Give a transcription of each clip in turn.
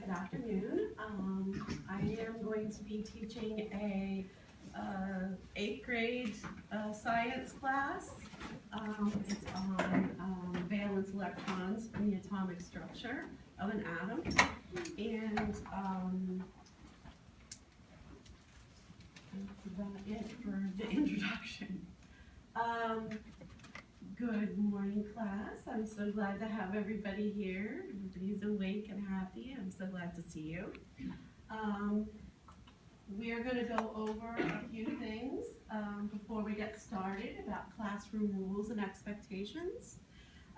good afternoon. I am going to be teaching a 8th grade science class. It's on valence electrons and the atomic structure of an atom. And that's about it for the introduction. Good morning, class. I'm so glad to have everybody here. Everybody's awake and happy. I'm so glad to see you. We are going to go over a few things before we get started about classroom rules and expectations.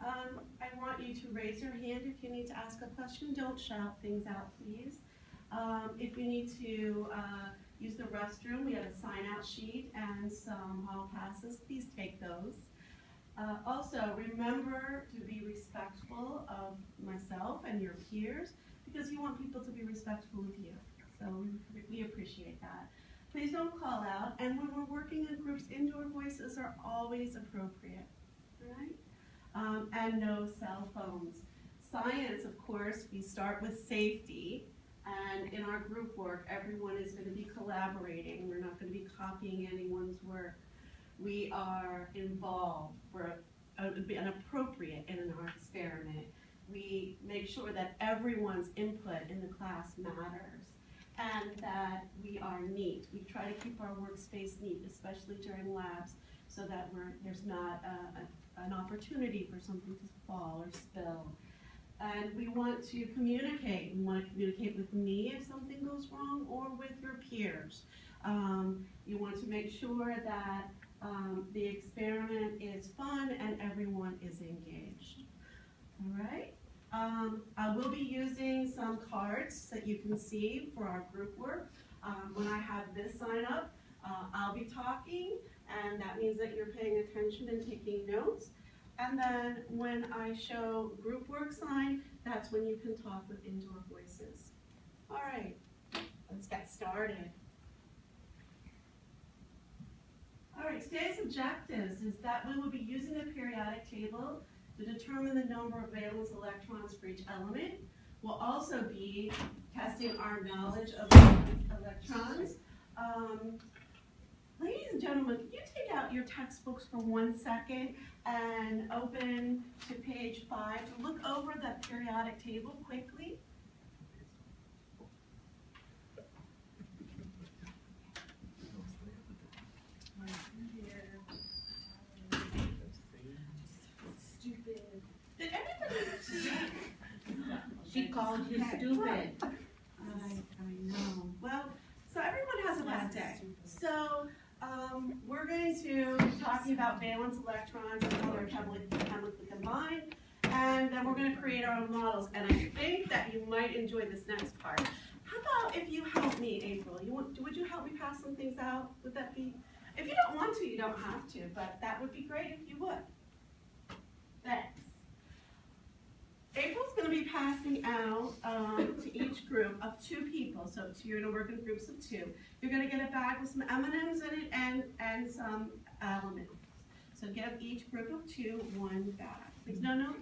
I want you to raise your hand if you need to ask a question. Don't shout things out, please. If you need to use the restroom, we have a sign-out sheet and some hall passes. Please take those. Also, remember to be respectful of myself and your peers because you want people to be respectful of you. So we appreciate that. Please don't call out, and when we're working in groups, indoor voices are always appropriate, right? And no cell phones. Science, of course, we start with safety, and in our group work, everyone is going to be collaborating. We're not going to be copying anyone's work. We are involved for an appropriate in our experiment. We make sure that everyone's input in the class matters and that we are neat. We try to keep our workspace neat, especially during labs, so that there's not an opportunity for something to fall or spill. And we want to communicate. We want to communicate with me if something goes wrong or with your peers. You want to make sure that the experiment is fun and everyone is engaged. All right? I will be using some cards that you can see for our group work. When I have this sign up, I'll be talking, and that means that you're paying attention and taking notes. And then when I show group work sign, that's when you can talk with indoor voices. All right, let's get started. All right, today's objectives is that we will be using a periodic table to determine the number of valence electrons for each element. We'll also be testing our knowledge of electrons. Ladies and gentlemen, can you take out your textbooks for 1 second and open to page 5 to look over the periodic table quickly? Did everybody? She called you stupid. I know. Well, so everyone has a bad day. So we're going to be talking about valence electrons and how they're chemically combined, and then we're going to create our own models. And I think that you might enjoy this next part. How about if you help me, April? Would you help me pass some things out? Would that be? If you don't want to, you don't have to, but that would be great if you would. Thanks. April's going to be passing out to each group of 2 people. So you're going to work in groups of 2. You're going to get a bag with some M&Ms in it and some elements. So give each group of 2 1 bag. Please, no,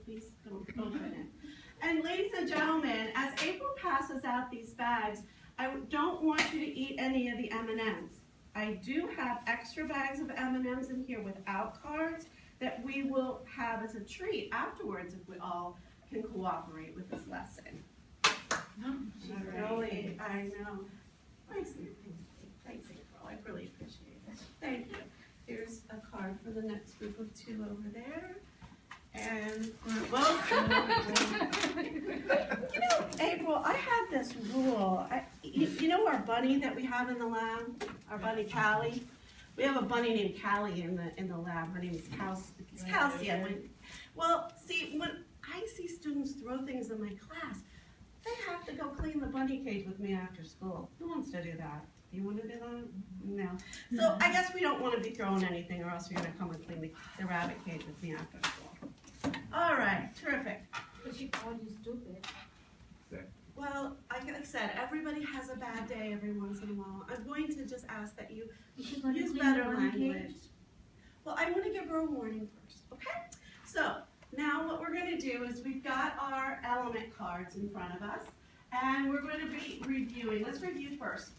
please don't open it. And ladies and gentlemen, as April passes out these bags, I don't want you to eat any of the M&Ms. I do have extra bags of M&Ms in here without cards that we will have as a treat afterwards if we all can cooperate with this lesson. Really, I know. Thanks, April. I really appreciate it. Thank you. Here's a card for the next group of 2 over there. And, well, you know, April, I had this rule. You know our bunny that we have in the lab? Our bunny, Callie? We have a bunny named Callie in the lab. Her name is Calcium. Well, see, when I see students throw things in my class, they have to go clean the bunny cage with me after school. Who wants to do that? Do you want to do that? No. So I guess we don't want to be throwing anything, or else you're going to come and clean the rabbit cage with me after school. All right, terrific. But she called you stupid. Well, like I said, everybody has a bad day every once in a while. I'm going to just ask that you use better language. Well, I want to give her a warning first, okay? So now what we're going to do is we've got our element cards in front of us, And we're going to be reviewing. Let's review first.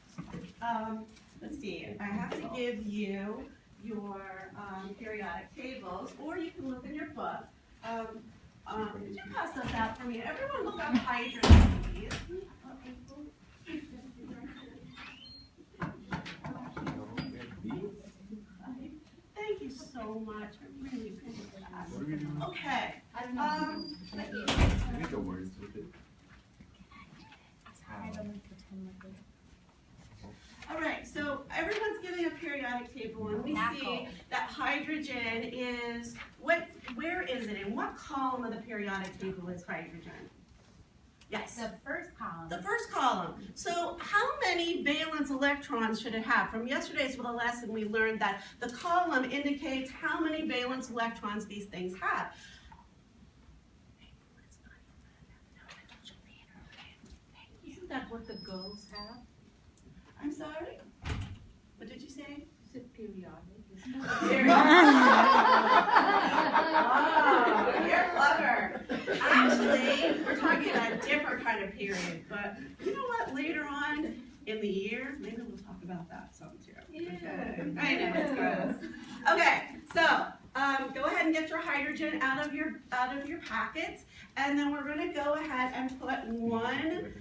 Let's see. I have to give you your periodic tables, or you can look in your book. Could you pass those out for me? Everyone look up hydrogen, please. Thank you so much. I really appreciate that. Okay. Read the words with it. All right, so everyone's getting a periodic table, and we see that hydrogen is, where is it? In what column of the periodic table is hydrogen? Yes. The first column. The first column. So how many valence electrons should it have? From yesterday's lesson, we learned that the column indicates how many valence electrons these things have. Isn't that what the girls have? I'm sorry? What did you say? Is it periodic? Oh, you're clever. Actually, we're talking about a different kind of period, but you know what? Later on in the year, maybe we'll talk about that some too. Okay. I know, it's gross. Okay, so go ahead and get your hydrogen out of your packets, and then we're going to go ahead and put one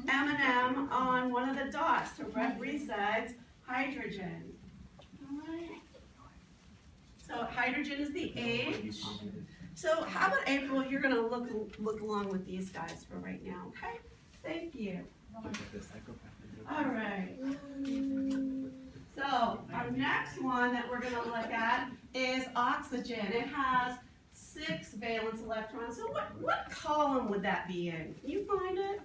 M&M on one of the dots to represent hydrogen. So hydrogen is the H. So how about April, you're going to look along with these guys for right now, okay? Thank you. All right. So our next one that we're going to look at is oxygen. It has 6 valence electrons. So what column would that be in? Can you find it?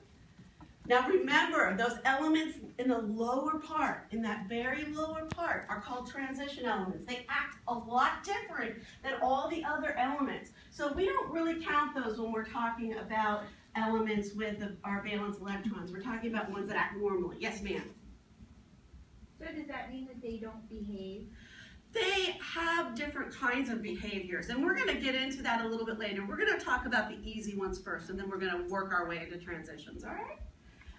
Now remember, those elements in the lower part, in that very lower part, are called transition elements. They act a lot different than all the other elements. So we don't really count those when we're talking about elements with our valence electrons. We're talking about ones that act normally. Yes, ma'am? So does that mean that they don't behave? They have different kinds of behaviors, and we're going to get into that a little bit later. We're going to talk about the easy ones first, and then we're going to work our way into transitions, all right?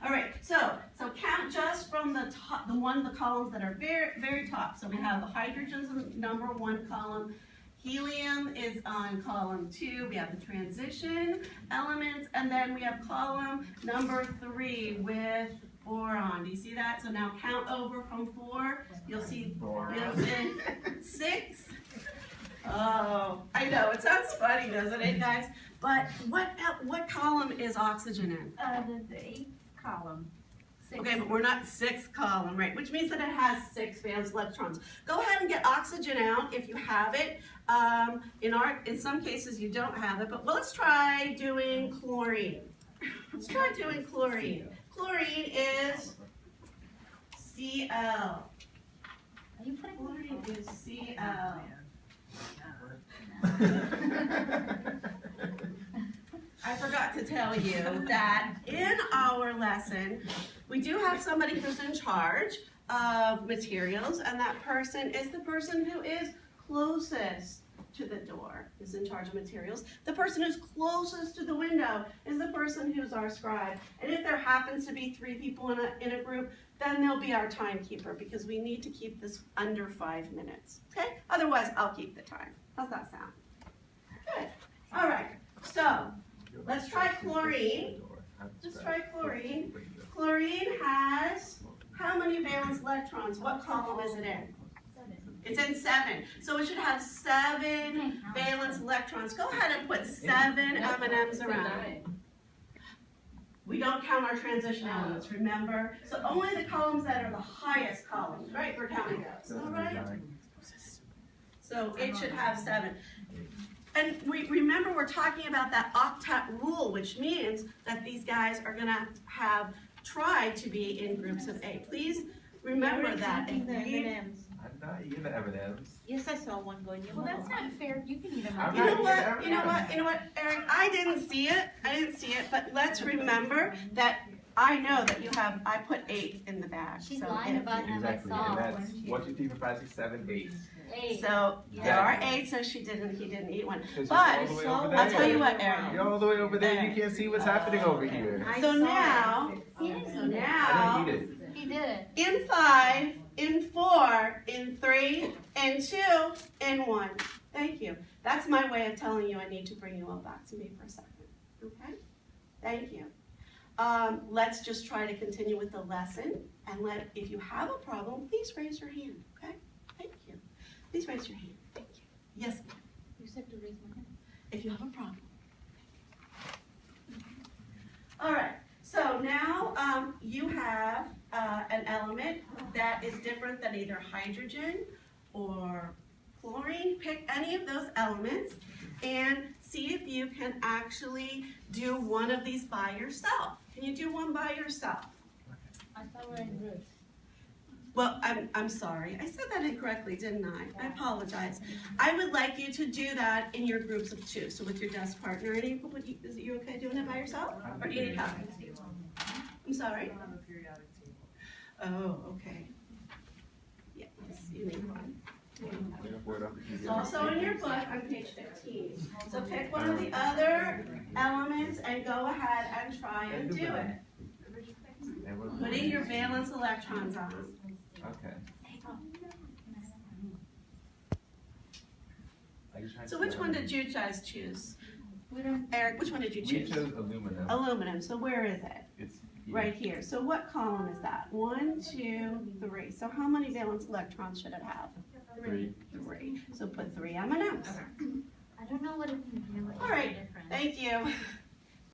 All right, so count just from the top, the columns that are very, very top. So we have the hydrogen's in number 1 column, helium is on column 2, we have the transition elements, and then we have column number 3 with boron. Do you see that? So now count over from 4. You'll see 6. Oh, I know, it sounds funny, doesn't it, guys? But what column is oxygen in? The 8th column. 6. Okay, but we're not 6th column, right? Which means that it has 6 valence electrons. Go ahead and get oxygen out if you have it. In some cases you don't have it, but let's try doing chlorine. Let's try doing chlorine. Chlorine is Cl. Chlorine is Cl. I forgot to tell you that in our lesson, we do have somebody who's in charge of materials, and that person is the person who is closest to the door, is in charge of materials. The person who's closest to the window is the person who's our scribe. And if there happens to be 3 people in a group, then they'll be our timekeeper, because we need to keep this under 5 minutes, okay? Otherwise, I'll keep the time. How's that sound? Good. All right, so let's try chlorine. Let's try chlorine. Chlorine has how many valence electrons? What column is it in? 7. It's in 7. So it should have 7 valence electrons. Go ahead and put 7 M&Ms around it. We don't count our transition elements, remember? So only the columns that are the highest columns, right? We're counting those, all right? So it should have 7. And remember, we're talking about that octet rule, which means that these guys are going to try to be in groups of 8. Please remember that. Eating the M&Ms. I'm not eating the M&Ms. Yes, I saw one going. Well, that's not fair. You can eat them. I'm You know not what? eating You know what? You know what, Eric? I didn't see it. But let's remember that I know that I put 8 in the bag. She's so lying about them. Exactly, I saw and when that's she- 1, 2, 3, 4, 5, 6, 7, 8. 8. So there Yeah. are 8, so he didn't eat one. 'Cause you're But all the way over I'll there. tell you what, Aaron. You're all the way over there. You can't see what's happening over here. So now, He didn't so eat it. now, I didn't eat it. He did. in 5, in 4, in 3, in 2, in 1. Thank you. That's my way of telling you I need to bring you all back to me for a second. Okay? Thank you. Let's just try to continue with the lesson, and if you have a problem, please raise your hand. Okay? Thank you. Please raise your hand. Thank you. Yes, ma'am. You said to raise my hand. If you have a problem. All right, so now you have an element that is different than either hydrogen or chlorine. Pick any of those elements and see if you can actually do one of these by yourself. Can you do one by yourself? I thought we were in groups. Well, I'm sorry. I said that incorrectly, didn't I? I apologize. I would like you to do that in your groups of 2, so with your desk partner. Is it you okay doing it by yourself? Or do you need help? I'm sorry? Oh, okay. Yes, you need one. It's also in your book on page 15. So pick one of the other elements and go ahead and try and do it. Putting your valence electrons on. Okay. So which one did you guys choose? We don't. Eric, which one did you We choose? chose aluminum. Aluminum, so where is it? It's here. Right here. So what column is that? 1, 2, 3. So how many valence electrons should it have? 3. 3. So put 3 M&Ms. I don't know what it means. All right. Thank you.